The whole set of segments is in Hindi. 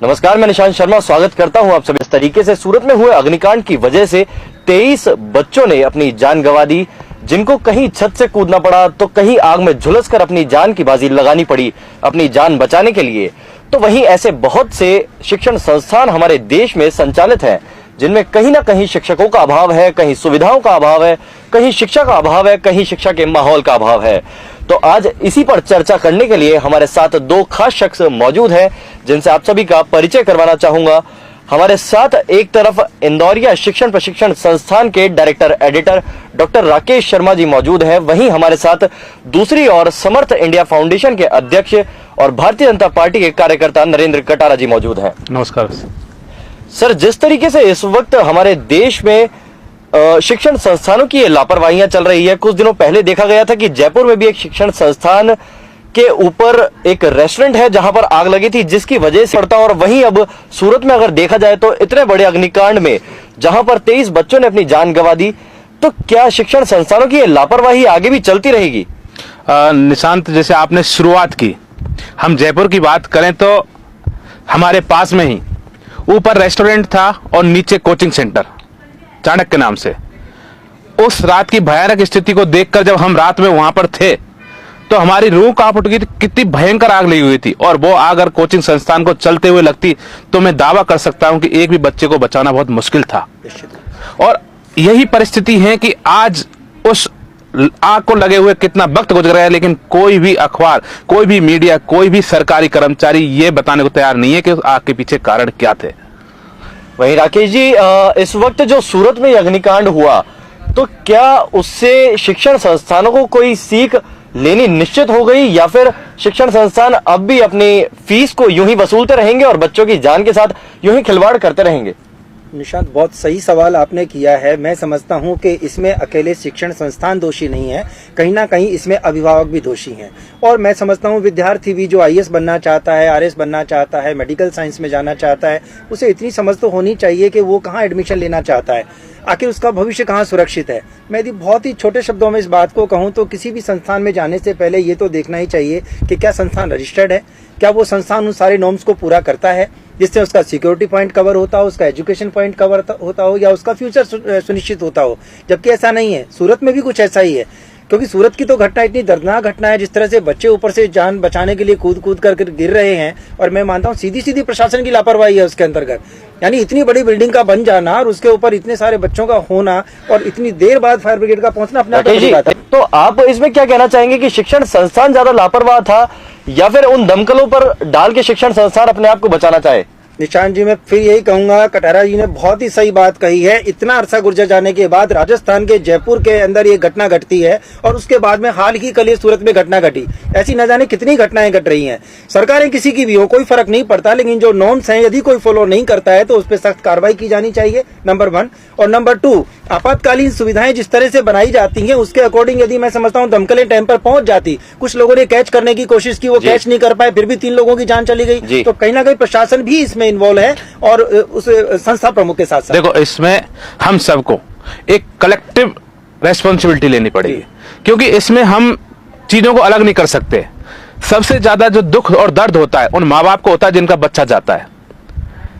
नमस्कार, मैं निशांत शर्मा स्वागत करता हूं आप सभी। इस तरीके से सूरत में हुए अग्निकांड की वजह से 23 बच्चों ने अपनी जान गंवा दी, जिनको कहीं छत से कूदना पड़ा तो कहीं आग में झुलसकर अपनी जान की बाजी लगानी पड़ी अपनी जान बचाने के लिए। तो वहीं ऐसे बहुत से शिक्षण संस्थान हमारे देश में संचालित हैं, जिनमें कहीं ना कहीं शिक्षकों का अभाव है, कहीं सुविधाओं का अभाव है, कहीं शिक्षा का अभाव है, कहीं शिक्षा के माहौल का अभाव है। तो आज इसी पर चर्चा करने के लिए हमारे साथ दो खास शख्स मौजूद हैं, जिनसे आप सभी का परिचय करवाना चाहूंगा। हमारे साथ एक तरफ इंदौरिया शिक्षण प्रशिक्षण संस्थान के director editor doctor Rakesh Sharma ji मौजूद हैं। वहीं हमारे साथ दूसरी ओर समर्थ इंडिया फाउंडेशन के अध्यक्ष और भारतीय जनता पार्टी के कार्यकर्ता नरेंद्र कटारा जी मौजूद हैं। नमस्कार सर, जिस तरीके से इस वक्त हमारे देश में शिक्षण संस्थानों की ये लापरवाहियां चल रही है, कुछ दिनों पहले देखा गया था कि जयपुर में भी एक शिक्षण संस्थान के ऊपर एक रेस्टोरेंट है जहां पर आग लगी थी, जिसकी वजह से पड़ता। और वहीं अब सूरत में अगर देखा जाए तो इतने बड़े अग्निकांड में जहां पर 23 बच्चों ने अपनी जान गंवा दी, तो क्या शिक्षण संस्थानों की ये लापरवाही आगे भी चलती रहेगी? निशांत, जैसे आपने शुरुआत की, हम जयपुर की बात करें तो हमारे पास में ही ऊपर रेस्टोरेंट था और नीचे कोचिंग सेंटर चाणक्य के नाम से। उस रात की भयानक स्थिति को देखकर जब हम रात में वहां पर थे तो हमारी रूह कांप उठ गई थी। कितनी भयंकर आग लगी हुई थी, और वो आग अगर कोचिंग संस्थान को चलते हुए लगती तो मैं दावा कर सकता हूं कि एक भी बच्चे को बचाना बहुत मुश्किल था। और यही परिस्थिति है कि आज उस आग को लगे हुए कितना वक्त गुजर रहा है, लेकिन कोई भी अखबार, कोई भी मीडिया, कोई भी सरकारी कर्मचारी ये बताने को तैयार नहीं है कि उस आग के पीछे कारण क्या थे। वहीं राकेश जी, इस वक्त जो सूरत में अग्निकांड हुआ, तो क्या उससे शिक्षण संस्थानों को कोई सीख लेनी निश्चित हो गई, या फिर शिक्षण संस्थान अब भी अपनी फीस को यूं ही वसूलते रहेंगे और बच्चों की जान के साथ यूं ही खिलवाड़ करते रहेंगे? निशांत, बहुत सही सवाल आपने किया है। मैं समझता हूं कि इसमें अकेले शिक्षण संस्थान दोषी नहीं है, कहीं ना कहीं इसमें अभिभावक भी दोषी हैं। और मैं समझता हूं विद्यार्थी भी जो आईएएस बनना चाहता है, आरएस बनना चाहता है, मेडिकल साइंस में जाना चाहता है, उसे इतनी समझ तो होनी चाहिए कि वो कहाँ एडमिशन लेना चाहता है, आखिर उसका भविष्य कहाँ सुरक्षित है। मैं यदि बहुत ही छोटे शब्दों में इस बात को कहूँ तो किसी भी संस्थान में जाने से पहले ये तो देखना ही चाहिए कि क्या संस्थान रजिस्टर्ड है, क्या वो संस्थान उन सारे नॉर्म्स को पूरा करता है, जिससे उसका सिक्योरिटी पॉइंट कवर होता हो, उसका एजुकेशन पॉइंट कवर होता हो, या उसका फ्यूचर सुनिश्चित होता हो। जबकि ऐसा नहीं है। सूरत में भी कुछ ऐसा ही है, क्योंकि सूरत की तो घटना इतनी दर्दनाक घटना है, जिस तरह से बच्चे ऊपर से जान बचाने के लिए कूद कूद कर गिर रहे हैं। और मैं मानता हूँ सीधी सीधी प्रशासन की लापरवाही है उसके अंतर्गत। यानी इतनी बड़ी बिल्डिंग का बन जाना और उसके ऊपर इतने सारे बच्चों का होना और इतनी देर बाद फायर ब्रिगेड का पहुंचना अपने आप में बात है। तो आप इसमें क्या कहना चाहेंगे कि शिक्षण संस्थान ज्यादा लापरवाह था, या फिर उन दमकलों पर डाल के शिक्षण संस्थान अपने आप को बचाना चाहे? निशांत जी, मैं फिर यही कहूंगा, कटारा जी ने बहुत ही सही बात कही है। इतना अरसा गुजर जाने के बाद राजस्थान के जयपुर के अंदर ये घटना घटती है, और उसके बाद में हाल ही कल सूरत में घटना घटी। ऐसी न जाने कितनी घटनाएं घट रही हैं। सरकारें किसी की भी हो, कोई फर्क नहीं पड़ता, लेकिन जो नॉर्म्स हैं यदि कोई फॉलो नहीं करता है तो उस पर सख्त कार्रवाई की जानी चाहिए, नंबर 1। और नंबर 2, आपातकालीन सुविधाएं जिस तरह से बनाई जाती हैं उसके अकॉर्डिंग यदि मैं समझता हूँ दमकलें टाइम पर पहुंच जाती। कुछ लोगों ने कैच करने की कोशिश की, वो कैच नहीं कर पाए, फिर भी 3 लोगों की जान चली गई। तो कहीं ना कहीं प्रशासन भी इसमें इन्वॉल्व है, और उस संस्था प्रमुख के साथ साथ। देखो, इसमें हम सबको एक कलेक्टिव रेस्पॉन्सिबिलिटी लेनी पड़ेगी, क्योंकि इसमें हम चीजों को अलग नहीं कर सकते। सबसे ज्यादा जो दुख और दर्द होता है उन माँ बाप को होता है जिनका बच्चा जाता है,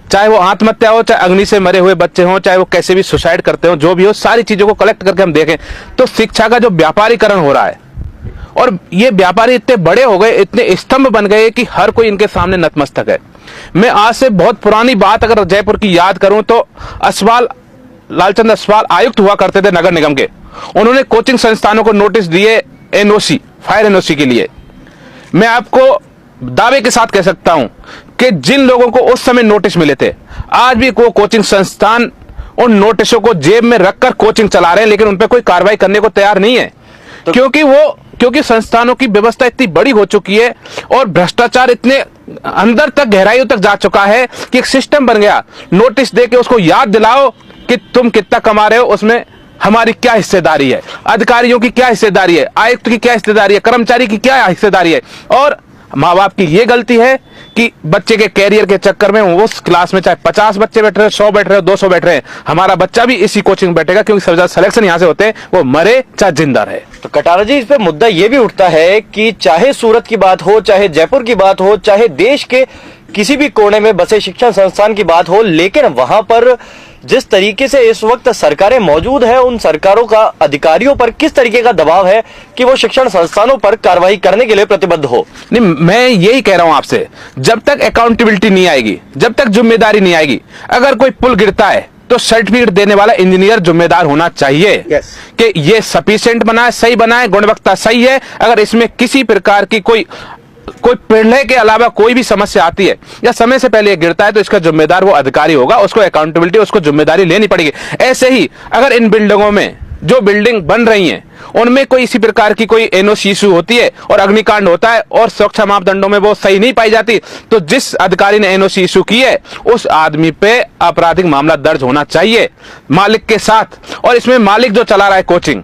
चाहे वो आत्महत्या हो, चाहे अग्नि से मरे हुए बच्चे हों, चाहे वो कैसे भी सुसाइड करते हो, जो भी हो, सारी चीजों को कलेक्ट करके हम देखें तो शिक्षा का जो व्यापारीकरण हो रहा है, और ये व्यापारी इतने बड़े हो गए, इतने स्तंभ बन गए कि हर कोई इनके सामने नतमस्तक है। मैं आज से बहुत पुरानी बात अगर जयपुर की याद करूं तो असवाल, लालचंद असवाल आयुक्त हुआ करते थे नगर निगम के। उन्होंने कोचिंग संस्थानों को नोटिस दिए एनओसी, फायर एनओसी के लिए। मैं आपको दावे के साथ कह सकता हूं कि जिन लोगों को उस समय नोटिस मिले थे, आज भी वो कोचिंग संस्थान उन नोटिसों को जेब में रखकर कोचिंग चला रहे हैं, लेकिन उन पर कोई कार्रवाई करने को तैयार नहीं है। क्योंकि संस्थानों की व्यवस्था इतनी बड़ी हो चुकी है और भ्रष्टाचार इतने अंदर तक, गहराइयों तक जा चुका है कि एक सिस्टम बन गया। नोटिस देके उसको याद दिलाओ कि तुम कितना कमा रहे हो, उसमें हमारी क्या हिस्सेदारी है, अधिकारियों की क्या हिस्सेदारी है, आयुक्त की क्या हिस्सेदारी है, कर्मचारी की क्या हिस्सेदारी है। और माँ बाप की ये गलती है कि बच्चे के कैरियर के चक्कर में उस क्लास में चाहे 50 बच्चे बैठ रहे, 100 बैठ रहे, 200 बैठ रहे, हमारा बच्चा भी इसी कोचिंग में बैठेगा, क्योंकि सबसे ज्यादा सिलेक्शन यहाँ से होते हैं, वो मरे चाहे जिंदा रहे। तो कटारा जी, इस पे मुद्दा ये भी उठता है कि चाहे सूरत की बात हो, चाहे जयपुर की बात हो, चाहे देश के किसी भी कोने में बसे शिक्षण संस्थान की बात हो, लेकिन वहां पर जिस तरीके से इस वक्त सरकारें मौजूद है, उन सरकारों का अधिकारियों पर किस तरीके का दबाव है कि वो शिक्षण संस्थानों पर कार्रवाई करने के लिए प्रतिबद्ध हो? नहीं, मैं यही कह रहा हूं आपसे, जब तक अकाउंटेबिलिटी नहीं आएगी, जब तक जिम्मेदारी नहीं आएगी, अगर कोई पुल गिरता है तो सर्टिफिकेट देने वाला इंजीनियर जिम्मेदार होना चाहिए कि ये सफिशिएंट बना है, सही बना है, गुणवत्ता सही है। अगर इसमें किसी प्रकार की कोई प्रलय के अलावा कोई भी समस्या आती है या समय से पहले गिरता है तो इसका जिम्मेदार वो अधिकारी होगा, उसको अकाउंटेबिलिटी, उसको जिम्मेदारी लेनी पड़ेगी। ऐसे ही अगर इन बिल्डिंगों में जो बिल्डिंग बन रही हैं उनमें कोई इसी प्रकार की कोई एनओसी इशू होती है और अग्निकांड होता है और सुरक्षा मापदंडों में वो सही नहीं पाई जाती, तो जिस अधिकारी ने एनओसी इशू की है उस आदमी पे आपराधिक मामला दर्ज होना चाहिए मालिक के साथ। और इसमें मालिक जो चला रहा है कोचिंग,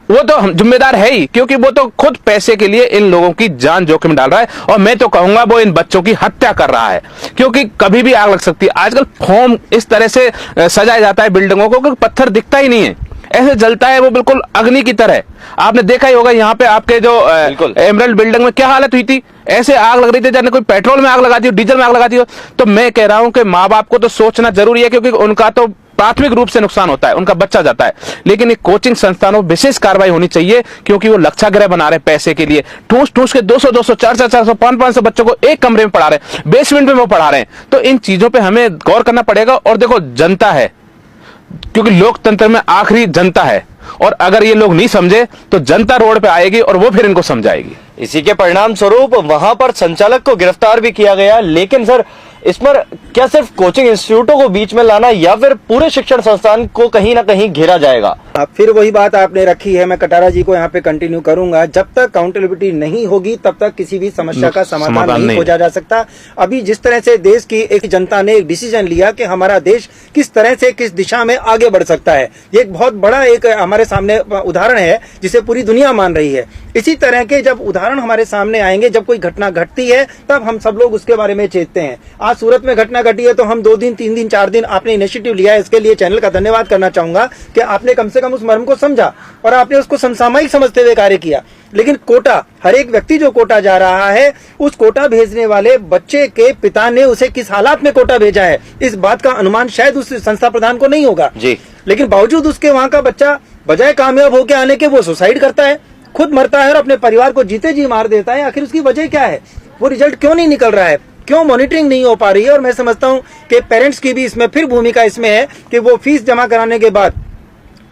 वो तो जिम्मेदार है ही, क्योंकि वो तो खुद पैसे के लिए इन लोगों की जान जोखिम डाल रहा है। और मैं तो कहूंगा वो इन बच्चों की हत्या कर रहा है, क्योंकि कभी भी आग लग सकती है। आजकल फॉर्म इस तरह से सजाया जाता है बिल्डिंगों को कि पत्थर दिखता ही नहीं है, ऐसे जलता है वो बिल्कुल अग्नि की तरह। आपने देखा ही होगा यहाँ पे आपके जो एमरल्ड बिल्डिंग में क्या हालत हुई थी, ऐसे आग लग रही थी जैसे कोई पेट्रोल में आग लगा दी हो, डीजल में आग लगा दी हो। तो मैं कह रहा हूं कि माँ बाप को तो सोचना जरूरी है, क्योंकि उनका तो प्राथमिक रूप से नुकसान होता है, उनका बच्चा जाता है। लेकिन एक कोचिंग संस्थानों में विशेष कार्रवाई होनी चाहिए, क्योंकि वो लक्षागृह बना रहे पैसे के लिए, ठूस ठूस के 200 400 500 बच्चों को एक कमरे में पढ़ा रहे हैं, बेसमेंट में वो पढ़ा रहे हैं। तो इन चीजों पर हमें गौर करना पड़ेगा। और देखो, जनता है, क्योंकि लोकतंत्र में आखिरी जनता है, और अगर ये लोग नहीं समझे तो जनता रोड पे आएगी और वो फिर इनको समझाएगी। इसी के परिणाम स्वरूप वहां पर संचालक को गिरफ्तार भी किया गया। लेकिन सर, इस पर क्या सिर्फ कोचिंग इंस्टीट्यूटों को बीच में लाना या फिर पूरे शिक्षण संस्थान को कहीं ना कहीं घेरा जाएगा? फिर वही बात आपने रखी है, मैं कटारा जी को यहाँ पे कंटिन्यू करूंगा। जब तक अकाउंटेबिलिटी नहीं होगी तब तक किसी भी समस्या का समाधान नहीं खोजा जा सकता। अभी जिस तरह से देश की एक जनता ने एक डिसीजन लिया कि हमारा देश किस तरह से किस दिशा में आगे बढ़ सकता है, ये एक बहुत बड़ा एक हमारे सामने उदाहरण है जिसे पूरी दुनिया मान रही है। इसी तरह के जब उदाहरण हमारे सामने आएंगे, जब कोई घटना घटती है तब हम सब लोग उसके बारे में चेतते हैं। आज सूरत में घटना घटी है तो हम 2 दिन 3 दिन 4 दिन आपने इनिशिएटिव लिया है, इसके लिए चैनल का धन्यवाद करना चाहूंगा कि आपने कम से कम उस मर्म को समझा और आपने उसको समसामयिक समझते हुए कार्य किया। लेकिन कोटा, हर एक व्यक्ति जो कोटा जा रहा है, उस कोटा भेजने वाले बच्चे के पिता ने उसे किस हालात में कोटा भेजा है, इस बात का अनुमान शायद उस संस्था प्रधान को नहीं होगा जी। लेकिन बावजूद उसके वहां का बच्चा बजाय कामयाब होकर आने के वो सुसाइड करता है, खुद मरता है और अपने परिवार को जीते जी मार देता है। आखिर उसकी वजह क्या है? वो रिजल्ट क्यों नहीं निकल रहा है, क्यों मॉनिटरिंग नहीं हो पा रही है? और मैं समझता हूं कि पेरेंट्स की भी इसमें फिर भूमिका इसमें है कि वो फीस जमा कराने के बाद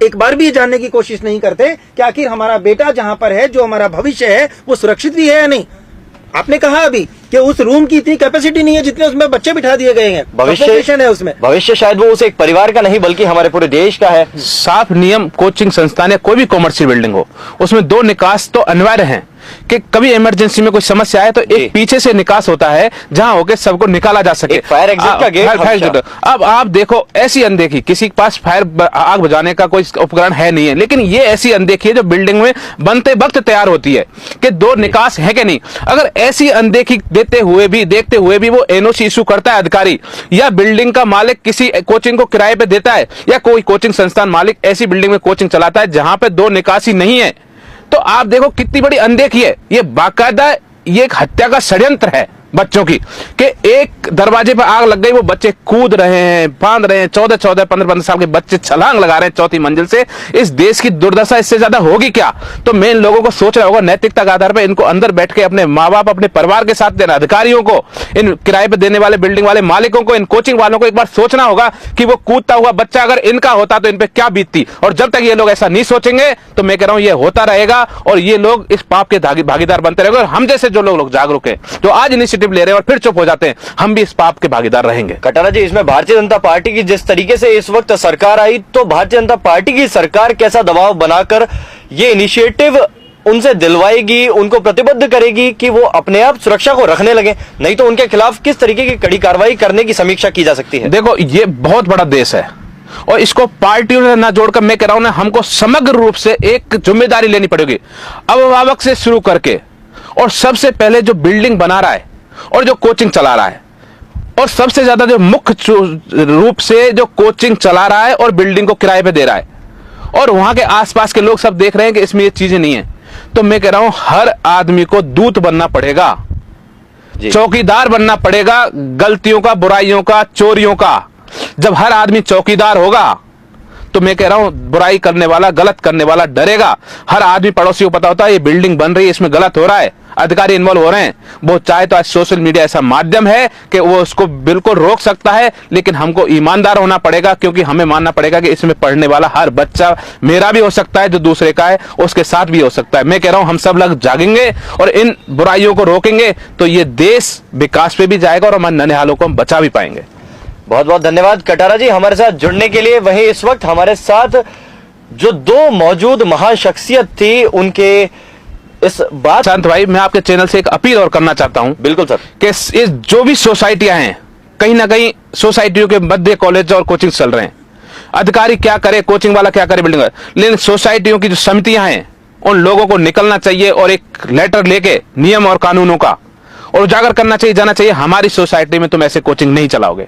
एक बार भी ये जानने की कोशिश नहीं करते कि आखिर हमारा बेटा जहां पर है, जो हमारा भविष्य है, वो सुरक्षित भी है या नहीं। आपने कहा अभी कि उस रूम की इतनी कैपेसिटी नहीं है जितने उसमें बच्चे बिठा दिए गए हैं। भविष्य है उसमें, भविष्य शायद वो उस एक परिवार का नहीं बल्कि हमारे पूरे देश का है। साफ नियम, कोचिंग संस्थान या कोई भी कॉमर्शियल बिल्डिंग हो, उसमें 2 निकास तो अनिवार्य हैं कि कभी इमरजेंसी में कोई समस्या है तो एक पीछे से निकास होता है जहां होकर सबको निकाला जा सके, फायर एग्जिट का गेट। अब आप देखो, ऐसी अनदेखी, किसी के पास आग बुझाने का कोई उपकरण है नहीं है, लेकिन ये ऐसी अनदेखी है जो बिल्डिंग में बनते वक्त तैयार होती है कि 2 निकास है कि नहीं। अगर ऐसी अनदेखी देखते हुए भी वो एनओसी इशू करता है अधिकारी, या बिल्डिंग का मालिक किसी कोचिंग को किराए पे देता है, या कोई कोचिंग संस्थान मालिक ऐसी बिल्डिंग में कोचिंग चलाता है जहां पे 2 निकासी नहीं है, तो आप देखो कितनी बड़ी अनदेखी है। ये बाकायदा ये एक हत्या का षड्यंत्र है बच्चों की, कि एक दरवाजे पर आग लग गई, वो बच्चे कूद रहे हैं, फांद रहे हैं, 14 15 साल के बच्चे छलांग लगा रहे हैं 4थी मंजिल से। इस देश की दुर्दशा इससे ज्यादा होगी क्या? तो मैं इन लोगों को सोचना होगा, नैतिकता के आधार पर इनको अंदर बैठ के अपने माँ बाप, अपने परिवार के साथ देना, अधिकारियों को, इन किराए पे देने वाले बिल्डिंग वाले मालिकों को, इन कोचिंग वालों को एक बार सोचना होगा कि वो कूदता हुआ बच्चा अगर इनका होता तो इन पे क्या बीतती। और जब तक ये लोग ऐसा नहीं सोचेंगे तो मैं कह रहा हूं ये होता रहेगा और ये लोग इस पाप के भागीदार बनते रहेंगे। और हम जैसे जो लोग जागरूक हैं, जो आज इनिशिएटिव ले रहे हैं और फिर चुप हो जाते हैं, हम भी इस पाप के भागीदार रहेंगे। कटारा जी, इसमें भारतीय जनता पार्टी की जिस तरीके से इस वक्त सरकार आई, तो भारतीय जनता पार्टी की सरकार कैसा दबाव बनाकर ये इनिशिएटिव उनसे दिलवाएगी, उनको प्रतिबद्ध करेगी कि वो अपने आप सुरक्षा को रखने लगे, नहीं तो उनके खिलाफ किस तरीके की कड़ी कार्रवाई करने की समीक्षा की जा सकती है? देखो, ये बहुत बड़ा देश है और इसको पार्टियों से ना जोड़कर मैं कह रहा हूं ना, हमको समग्र रूप से एक जिम्मेदारी लेनी पड़ेगी, अभिभावक से शुरू करके, और सबसे पहले जो बिल्डिंग बना रहा है और जो कोचिंग चला रहा है, और सबसे ज्यादा जो मुख्य रूप से जो कोचिंग चला रहा है और बिल्डिंग को किराए पे दे रहा है, और वहां के आसपास के लोग सब देख रहे हैं कि इसमें ये चीजें नहीं है, तो मैं कह रहा हूं हर आदमी को दूत बनना पड़ेगा। जी। चौकीदार बनना पड़ेगा गलतियों का, बुराइयों का, चोरियों का। जब हर आदमी चौकीदार होगा तो मैं कह रहा हूं बुराई करने वाला, गलत करने वाला डरेगा। हर आदमी, पड़ोसी को पता होता है ये बिल्डिंग बन रही है, इसमें गलत हो रहा है, अधिकारी इन्वॉल्व हो रहे हैं। वो चाहे तो आज सोशल मीडिया ऐसा माध्यम है कि वो उसको बिल्कुल रोक सकता है, लेकिन हमको ईमानदार होना पड़ेगा, क्योंकि हमें मानना पड़ेगा कि इसमें पढ़ने वाला हर बच्चा मेरा भी हो सकता है, जो दूसरे का है उसके साथ भी हो सकता है। मैं कह रहा हूं हम सब लोग जागेंगे और इन बुराइयों को रोकेंगे तो ये देश विकास पे भी जाएगा और हमारे नन्हेहालों को हम बचा भी पाएंगे। बहुत बहुत धन्यवाद कटारा जी हमारे साथ जुड़ने के लिए। वहीं इस वक्त हमारे साथ जो दो मौजूद महान शख्सियत थी, उनके इस बात। शांत भाई, मैं आपके चैनल से एक अपील और करना चाहता हूं। बिल्कुल सर। कि इस जो भी सोसाइटियां हैं, कहीं ना कहीं सोसाइटियों के मध्य कॉलेज और कोचिंग चल रहे हैं। अधिकारी क्या करे, कोचिंग वाला क्या करे, बिल्डिंग वाला, लेकिन सोसाइटियों की जो समितियां हैं उन लोगों को निकलना चाहिए और एक लेटर लेके नियम और कानूनों का और उजागर करना चाहिए, जाना चाहिए हमारी सोसाइटी में तुम ऐसे कोचिंग नहीं चलाओगे।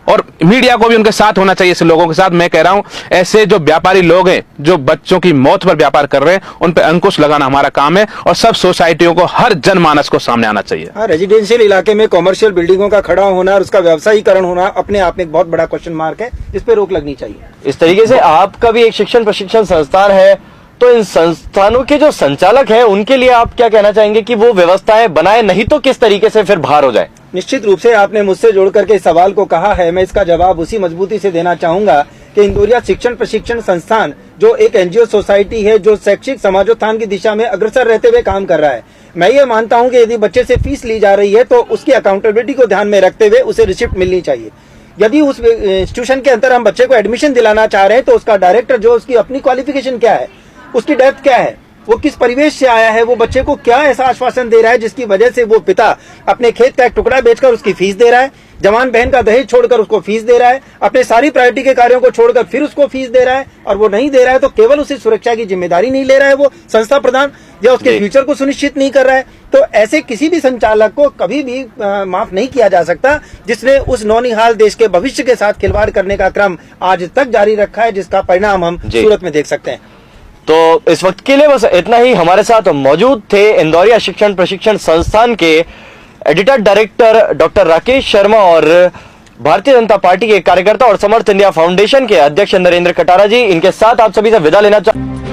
और मीडिया को भी उनके साथ होना चाहिए, ऐसे लोगों के साथ। मैं कह रहा हूं ऐसे जो व्यापारी लोग हैं जो बच्चों की मौत पर व्यापार कर रहे हैं, उन पर अंकुश लगाना हमारा काम है और सब सोसाइटियों को, हर जनमानस को सामने आना चाहिए। हाँ, रेजिडेंशियल इलाके में कॉमर्शियल बिल्डिंगों का खड़ा होना और उसका व्यवसायीकरण होना अपने आप में एक बहुत बड़ा क्वेश्चन मार्क है, इस पे रोक लगनी चाहिए। इस तरीके से आपका भी एक शिक्षण प्रशिक्षण संस्थान है, तो इन संस्थानों के जो संचालक हैं उनके लिए आप क्या कहना चाहेंगे कि वो व्यवस्थाएं बनाए, नहीं तो किस तरीके से फिर बाहर हो जाए? निश्चित रूप से आपने मुझसे जोड़ करके इस सवाल को कहा है, मैं इसका जवाब उसी मजबूती से देना चाहूंगा कि इंदौरिया शिक्षण प्रशिक्षण संस्थान जो एक एनजीओ सोसाइटी है, जो शैक्षिक समाजोत्थान की दिशा में अग्रसर रहते हुए काम कर रहा है। मैं ये मानता हूं कि यदि बच्चे से फीस ली जा रही है तो उसकी अकाउंटेबिलिटी को ध्यान में रखते हुए उसे रिसिप्ट मिलनी चाहिए। यदि उस इंस्टीट्यूशन के अंदर हम बच्चे को एडमिशन दिलाना चाह रहे हैं तो उसका डायरेक्टर जो, उसकी अपनी क्वालिफिकेशन क्या है, उसकी डेप्थ क्या है, वो किस परिवेश से आया है, वो बच्चे को क्या ऐसा आश्वासन दे रहा है जिसकी वजह से वो पिता अपने खेत का एक टुकड़ा बेचकर उसकी फीस दे रहा है, जवान बहन का दहेज छोड़कर उसको फीस दे रहा है, अपने सारी प्रायोरिटी के कार्यों को छोड़कर फिर उसको फीस दे रहा है, और वो नहीं दे रहा है तो केवल उसे सुरक्षा की जिम्मेदारी नहीं ले रहा है वो संस्था प्रधान, या उसके फ्यूचर को सुनिश्चित नहीं कर रहा है। तो ऐसे किसी भी संचालक को कभी भी माफ नहीं किया जा सकता जिसने उस नौनिहाल देश के भविष्य के साथ खिलवाड़ करने का क्रम आज तक जारी रखा है, जिसका परिणाम हम सूरत में देख सकते हैं। तो इस वक्त के लिए बस इतना ही। हमारे साथ मौजूद थे इंदौरिया शिक्षण प्रशिक्षण संस्थान के editor director doctor Rakesh Sharma और भारतीय जनता पार्टी के कार्यकर्ता और समर्थ इंडिया फाउंडेशन के अध्यक्ष नरेंद्र कटारा जी। इनके साथ आप सभी से विदा लेना चाहते